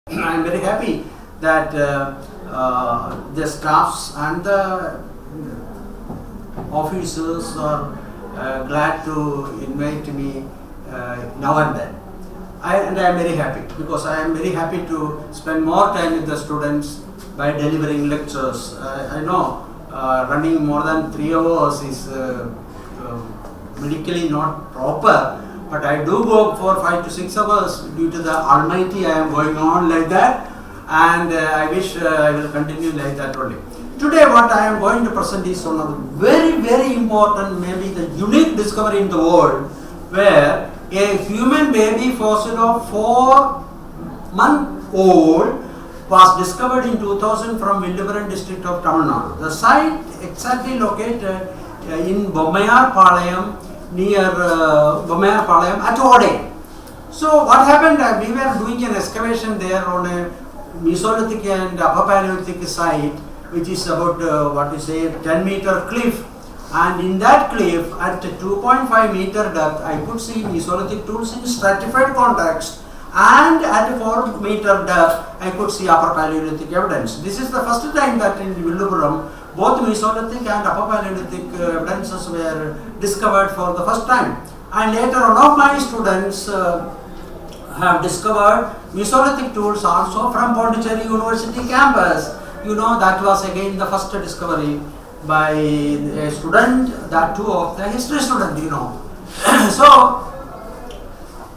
I am very happy that the staffs and the officers are glad to invite me now and then. I am very happy because I am very happy to spend more time with the students by delivering lectures. I know running more than 3 hours is medically not proper, but I do go for 5 to 6 hours due to the Almighty. I am going on like that, and I wish I will continue like that only. Today what I am going to present is one of the very important, maybe the unique discovery in the world, where a human baby fossil of 4-month-old was discovered in 2000 from Villupuram district of Tamil Nadu. The site exactly located in Bommayar Palayam, near Bommayar Palayam at Ode. So what happened, we were doing an excavation there on a Mesolithic and Upper Paleolithic site, which is about 10-meter cliff, and in that cliff at 2.5 meter depth I could see Mesolithic tools in stratified context, and at 4 meter depth I could see Upper Paleolithic evidence. This is the first time that in Villupuram both Mesolithic and Upper Paleolithic evidences were discovered for the first time. And later one of my students have discovered Mesolithic tools also from Pondicherry University campus. You know, that was again the first discovery by a student, that too of the history student, you know. So,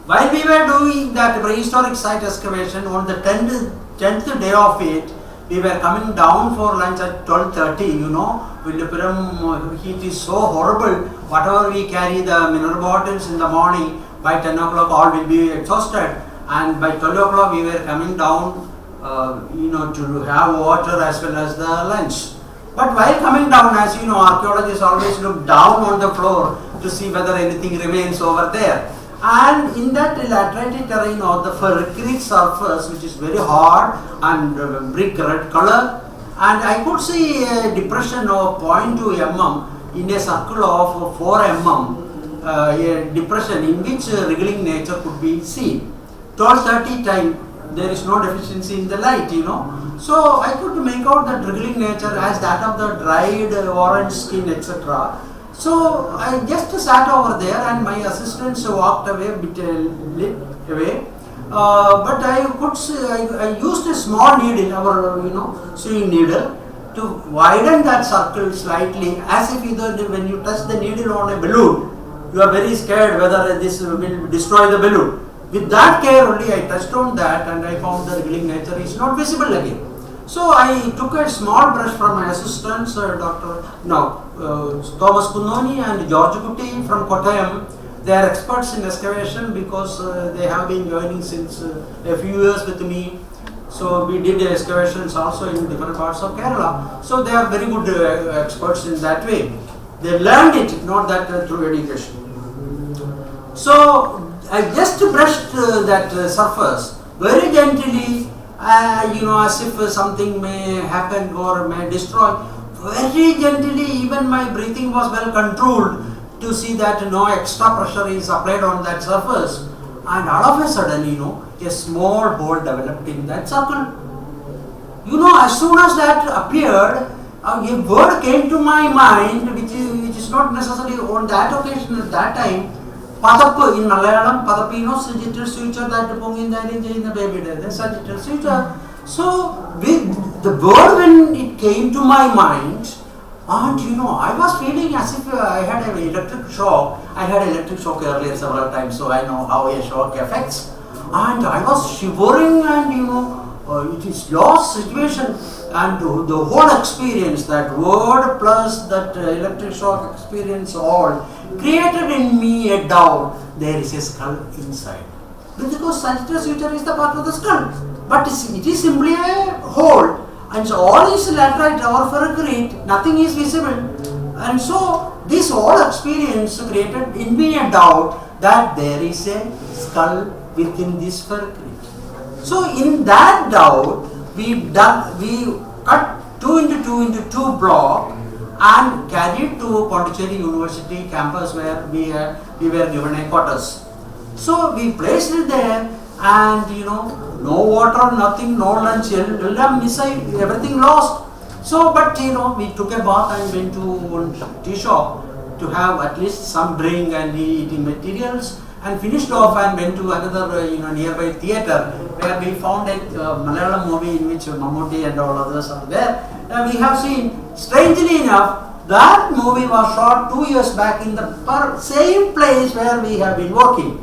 while we were doing that prehistoric site excavation, on the 10th day of it, we were coming down for lunch at 12:30, you know. Villupuram heat is so horrible. Whatever we carry, the mineral bottles in the morning, by 10 o'clock all will be exhausted. And by 12 o'clock we were coming down, to have water as well as the lunch. But while coming down, as you know, archaeologists always look down on the floor to see whether anything remains over there. And in that laterite terrain or the ferricrete surface, which is very hard and brick red color, and I could see a depression of 0.2 mm in a circle of 4 mm, a depression in which wriggling nature could be seen. 12:30 time, there is no deficiency in the light, you know. So I could make out the wriggling nature as that of the dried orange skin, etc. So I just sat over there, and my assistants walked away a bit away. But I could see, I used a small needle, our sewing needle, to widen that circle slightly, as if when you touch the needle on a balloon, you are very scared whether this will destroy the balloon. With that care only I touched on that, and I found the wriggling nature is not visible again. So I took a small brush from my assistants, Thomas Kunnoni and George Kutti from Kottayam. They are experts in excavation because they have been joining since a few years with me. So we did excavations also in different parts of Kerala. So they are very good experts in that way. They learned it, not that through education. So I just brushed that surface very gently, as if something may happen or may destroy. Very gently, even my breathing was well controlled to see that no extra pressure is applied on that surface. And all of a sudden, a small hole developed in that circle. As soon as that appeared, a word came to my mind, which is not necessarily on that occasion at that time. Padappu in Malayalam, Padapino sagittal suture that in the baby day, the sagittal suture. So with the word, when it came to my mind, and I was feeling as if I had an electric shock. I had electric shock earlier several times, so I know how a shock affects. And I was shivering, and it is lost situation, and the whole experience, that word plus that electric shock experience, all created in me a doubt. There is a skull inside, because sagittal suture is the part of the skull, but it is simply a hole, and so all is laterite or ferricrete, nothing is visible. And so this whole experience created in me a doubt that there is a skull within this ferricrete. So in that doubt, we cut 2 into 2 into 2 block and carried to Pondicherry University campus, where we were given a quarters. So we placed it there, and no water, nothing, no lunch, everything lost. So, but we took a bath and went to tea shop to have at least some drink and eating materials, and finished off and went to another nearby theatre where we found a Malayalam movie in which Mammootty and all others are there. And we have seen, strangely enough, that movie was shot 2 years back in the same place where we have been working.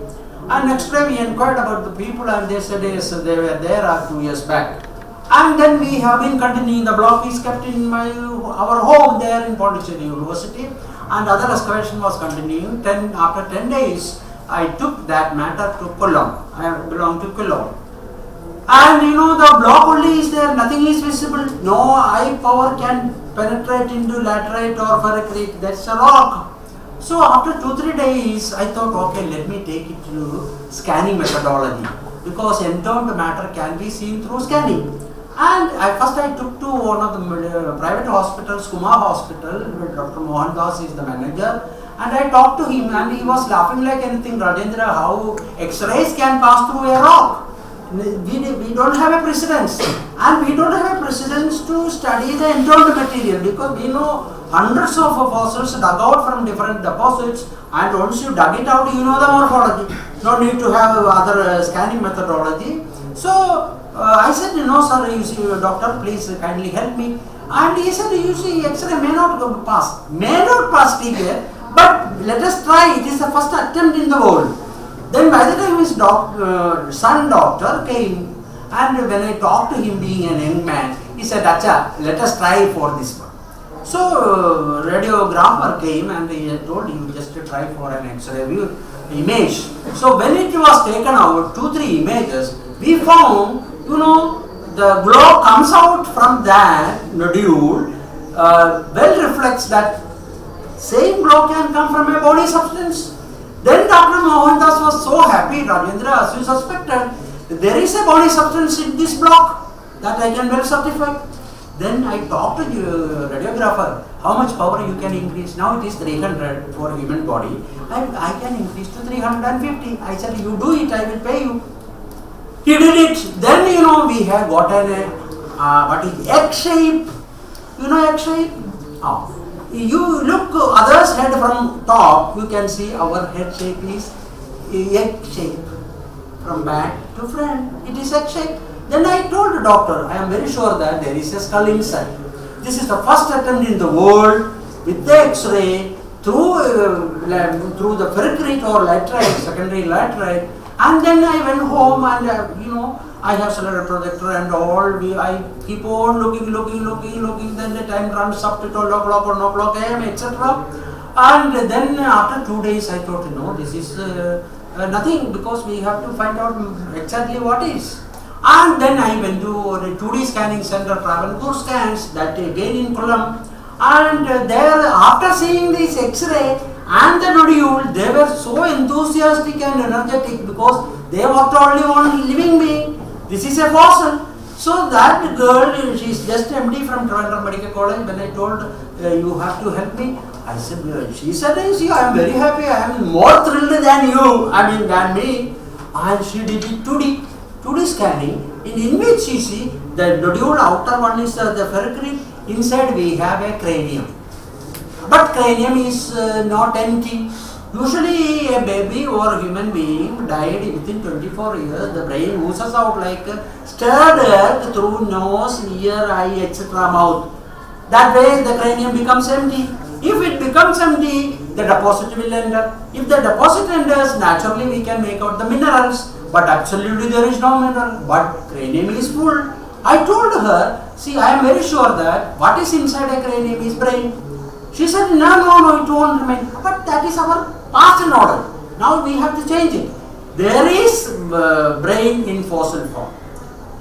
And next day we inquired about the people and they said yes, they were there 2 years back. And then we have been continuing. The block is kept in our home there in Pondicherry University, and other excavation was continuing. After 10 days, I took that matter to Kollam. I belong to Kollam. And the block only is there, nothing is visible. No eye power can penetrate into laterite or ferricrete, that's a rock. So after 2-3 days, I thought, okay, let me take it to scanning methodology, because entombed matter can be seen through scanning. And first I took to one of the private hospitals, Kumar Hospital, where Dr. Mohandas is the manager, and I talked to him and he was laughing like anything. Rajendran, how X-rays can pass through a rock? We don't have a precedence, and we don't have a precedence to study the entombed material, because we know hundreds of fossils dug out from different deposits, and once you dug it out, you know the morphology. No need to have other scanning methodology. So I said, no sir, you see, doctor, please kindly help me. And he said, you see, X-ray may not pass, TK, but let us try. It is the first attempt in the world. Then by the time his son doctor came, and when I talked to him being an young man, he said, Acha, let us try for this one. So radiographer came and he told you just to try for an X-ray image. So when it was taken out, 2-3 images, we found, the glow comes out from that nodule, well reflects that same glow can come from a bony substance. Then Dr. Mohandas was so happy, Rajendran, as you suspected, there is a bony substance in this block that I can well certify. Then I talked to the radiographer, how much power you can increase. Now it is 300 for human body. I can increase to 350. I said, you do it, I will pay you. He did it. Then we have gotten what is egg shape. You know egg shape? Oh. You look others' head from top, you can see our head shape is egg shape. From back to front, it is egg shape. Then I told the doctor, I am very sure that there is a skull inside. This is the first attempt in the world with the X-ray through the ferricrete or laterite, secondary laterite. And then I went home and I have selected a projector and all. I keep on looking. Then the time runs up to 12 o'clock or 1 o'clock a.m., etc. And then after 2 days, I thought, this is nothing, because we have to find out exactly what is. And then I went to the 2D scanning center, Travancore Scans, that again in Kollam. And there, after seeing this X-ray and the nodule, they were so enthusiastic and energetic, because they worked only on living being. This is a fossil. So that girl, she is just MD from Trivandrum Medical College. When I told you have to help me, I said, she said, see, I am very happy. I am more thrilled than you, than me. And she did it 2D scanning, in which you see the nodule, outer one is the ferricrete. Inside we have a cranium. But cranium is not empty. Usually a baby or human being died within 24 years, the brain oozes out like stirred earth through nose, ear, eye, etc. mouth. That way the cranium becomes empty. If it becomes empty, the deposit will enter. If the deposit enters, naturally we can make out the minerals. But absolutely there is no mineral. But cranium is full. I told her, see, I am very sure that what is inside a cranium is brain. She said, no, it won't remain. But that is our past order. Now we have to change it. There is brain in fossil form.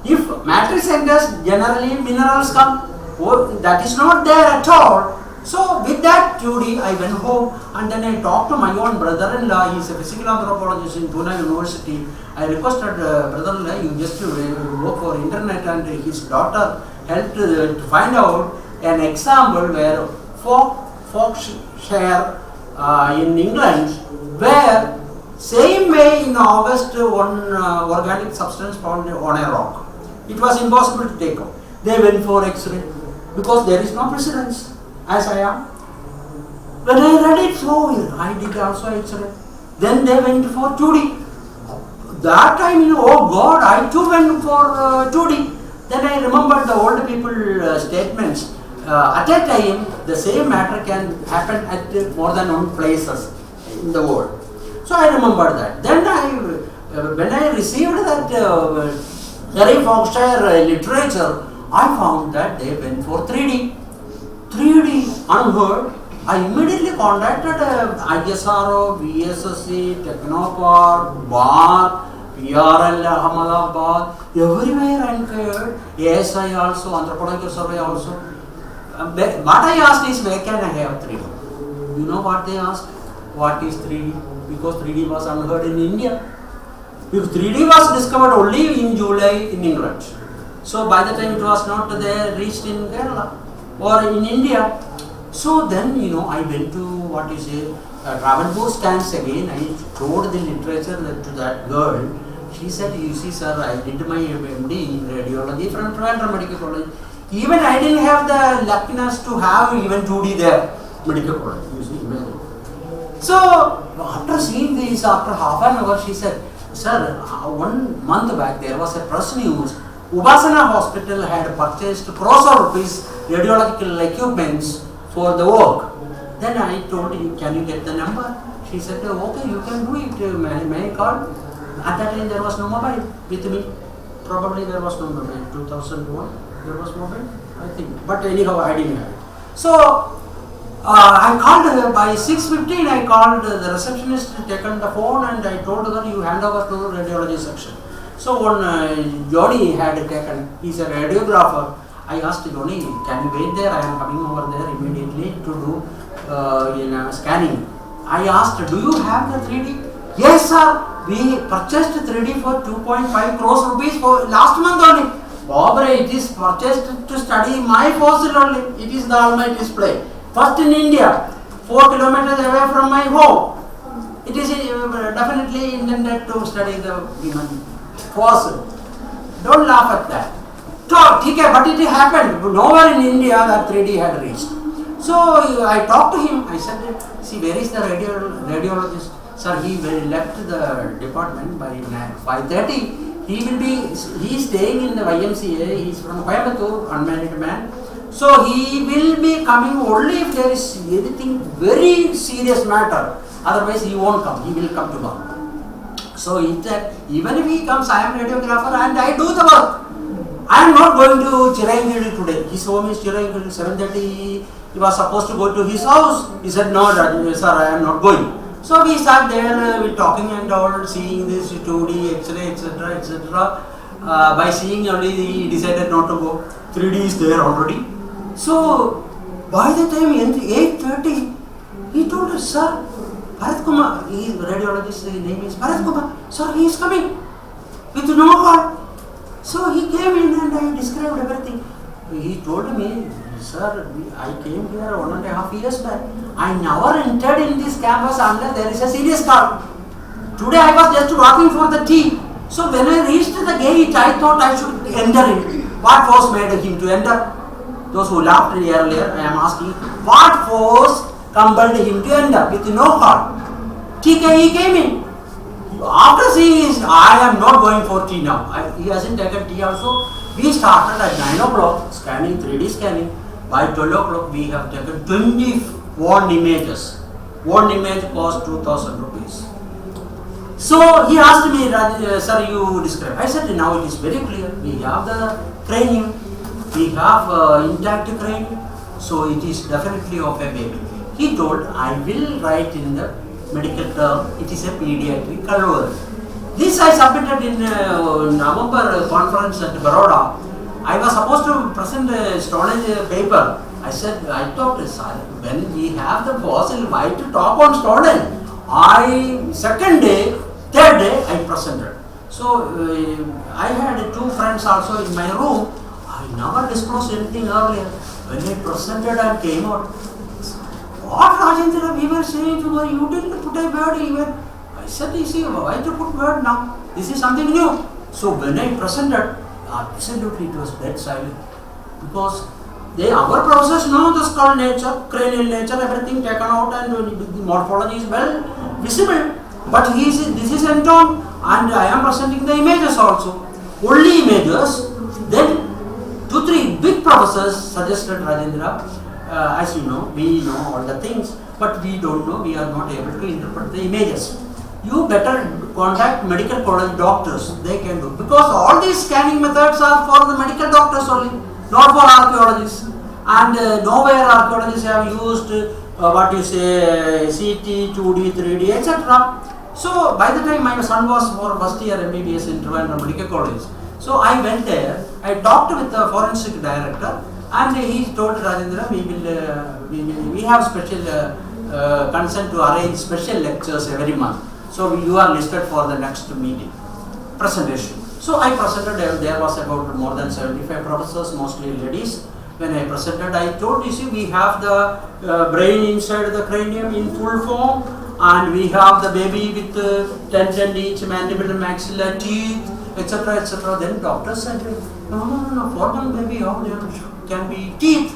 If matrix enters, generally minerals come. Oh, that is not there at all. So with that 2D, I went home and then I talked to my own brother-in-law. He is a physical anthropologist in Pune University. I requested brother-in-law, you just go for internet, and his daughter helped to find out an example where Foxshire in England, where Same way in August, one organic substance found on a rock. It was impossible to take out. They went for X-ray because there is no precedence, as I am. When I read it, so I did also X-ray. Then they went for 2D. That time, oh God, I too went for 2D. Then I remembered the old people statements. At a time, the same matter can happen at more than one places in the world. So I remembered that. Then when I received that Harry Foxshire literature, I found that they went for 3D. 3D, unheard. I immediately contacted ISRO, VSSC, Technopark, BAR, PRL, Ahmedabad, everywhere I inquired. ASI also, Anthropological Survey also. What I asked is, where can I have 3D? You know what they asked? What is 3D? Because 3D was unheard in India. Because 3D was discovered only in July in England. So by the time it was not there, reached in Kerala or in India. So then, I went to Travancore scans again. I showed the literature to that girl. She said, you see sir, I did my MD in radiology from Trivandrum Medical College. Even I didn't have the luckiness to have even 2D there, Medical College. You see, imagine. So after seeing this, after half an hour, she said, sir, 1 month back there was a press news. Upasana Hospital had purchased crores of rupees radiological equipments for the work. Then I told him, can you get the number? She said, okay, you can do it. May I call? At that time there was no mobile with me. Probably there was no mobile. 2001 there was mobile, I think. But anyhow, I didn't have it. So I called her by 6:15. I called the receptionist, taken the phone, and I told her, you hand over to radiology section. So when Johnny had taken, he's a radiographer. I asked Johnny, can you wait there? I am coming over there immediately to do scanning. I asked, do you have the 3D? Yes, sir. We purchased 3D for 2.5 crores rupees for last month only. Bobra, it is purchased to study my fossil only. It is the Almighty's play. First in India, 4 kilometers away from my home. It is definitely intended to study the human fossil. Don't laugh at that. But it happened. Nowhere in India that 3D had reached. So I talked to him. I said, see, where is the radiologist? Sir, he left the department by 5:30. He is staying in the YMCA. He is from Coimbatore, unmarried man. So he will be coming only if there is anything very serious matter. Otherwise he won't come. He will come tomorrow. So he said, even if he comes, I am radiographer and I do the work. I am not going to Chiraingiri today. His home is Chiraingiri, 7:30. He was supposed to go to his house. He said, no, sir, I am not going. So we sat there, we talking and all, seeing this 2D, X-ray, etc., etc. By seeing only, he decided not to go. 3D is there already. So by the time 8:30, he told us, sir, Bharat Kumar, he is radiologist, his name is Bharat Kumar. Sir, he is coming with no call. So he came in and I described everything. He told me, sir, I came here 1.5 years back. I never entered in this campus unless there is a serious call. Today I was just walking for the tea. So when I reached the gate, I thought I should enter it. What force made him to enter? Those who laughed earlier, I am asking, what force compelled him to enter with no call? He came in. After seeing this, I am not going for tea now. He hasn't taken tea also. We started at 9 o'clock, scanning, 3D scanning. By 12 o'clock, we have taken 21 images. One image cost 2,000 rupees. So he asked me, sir, you describe. I said, now it is very clear. We have the cranium. We have intact cranium. So it is definitely of a baby. He told, I will write in the medical term, it is a pediatric calvary. This I submitted in November conference at Baroda. I was supposed to present a Stone Age paper. I said, I thought, when we have the fossil, why to talk on Stone Age? Second day, third day, I presented. So I had 2 friends also in my room. I never disclosed anything earlier. When I presented and came out, what Rajendran, we were saying to her, you didn't put a word even. I said, you see, why to put word now? This is something new. So when I presented, absolutely it was dead silent. Because our professors know the skull nature, cranial nature, everything taken out, and the morphology is well visible. But this is entombed, and I am presenting the images also. Only images. Then 2-3 big professors suggested, Rajendra, as you know, we know all the things, but we don't know, we are not able to interpret the images. You better contact medical college doctors, they can do. Because all these scanning methods are for the medical doctors only, not for archaeologists. And nowhere archaeologists have used CT, 2D, 3D, etc. So by the time my son was for first year MBBS in Trivandrum Medical College, so I went there, I talked with the forensic director, and he told Rajendra, we have special consent to arrange special lectures every month. So you are listed for the next meeting, presentation. So I presented, there was about more than 75 professors, mostly ladies. When I presented, I told, you see, we have the brain inside the cranium in full form, and we have the baby with 10 each mandible, maxilla, teeth, etc., etc. Then doctor said, no, for one baby, how there can be teeth?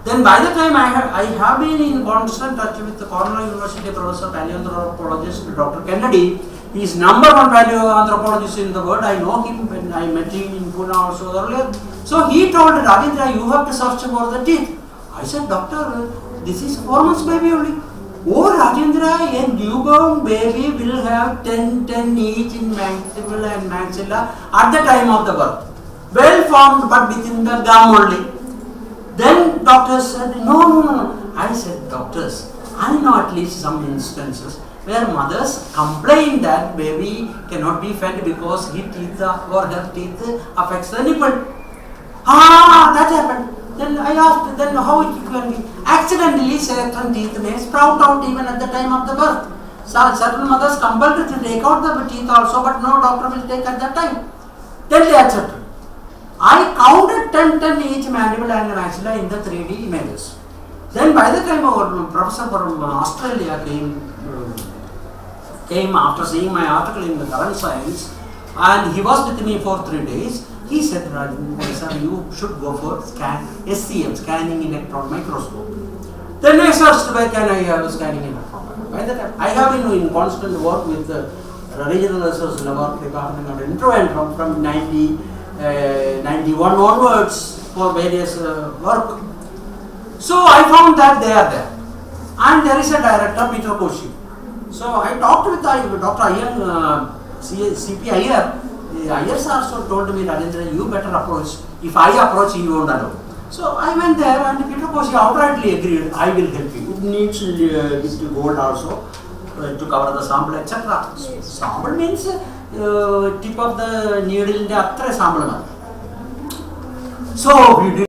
Then by the time I have been in constant touch with the Cornell University professor, paleoanthropologist Dr. Kennedy. He is number one paleoanthropologist in the world. I know him when I met him in Pune also earlier. So he told Rajendra, you have to search for the teeth. I said, doctor, this is 4 months baby only. Oh Rajendra, a newborn baby will have 10 each in mandible and maxilla at the time of the birth. Well formed, but within the gum only. Then doctors said, no. I said, doctors, I know at least some instances where mothers complain that baby cannot be fed because his teeth or her teeth affects the nipple. That happened. Then I asked, then how it can be? Accidentally, certain teeth may sprout out even at the time of the birth. So certain mothers compelled to take out the teeth also, but no doctor will take at that time. Then they accepted. I counted 10 each mandible and maxilla in the 3D images. Then by the time our professor from Australia came after seeing my article in the current science, and he was with me for 3 days. He said, Rajendran, you should go for SCM, scanning electron microscope. Then I searched where can I have scanning electron microscope. By the time I have been in constant work with the regional research laboratory department of Intervention from 91 onwards for various work. So I found that they are there. And there is a director, Peter Koshi. So I talked with Dr. Iyer, CP Iyer. The Ayers also told me, Rajendran, you better approach. If I approach, you won't allow. So I went there and Peter Koshi outrightly agreed, I will help you. It needs gold also to cover the sample, etc. Sample means tip of the needle in the sample. So we did.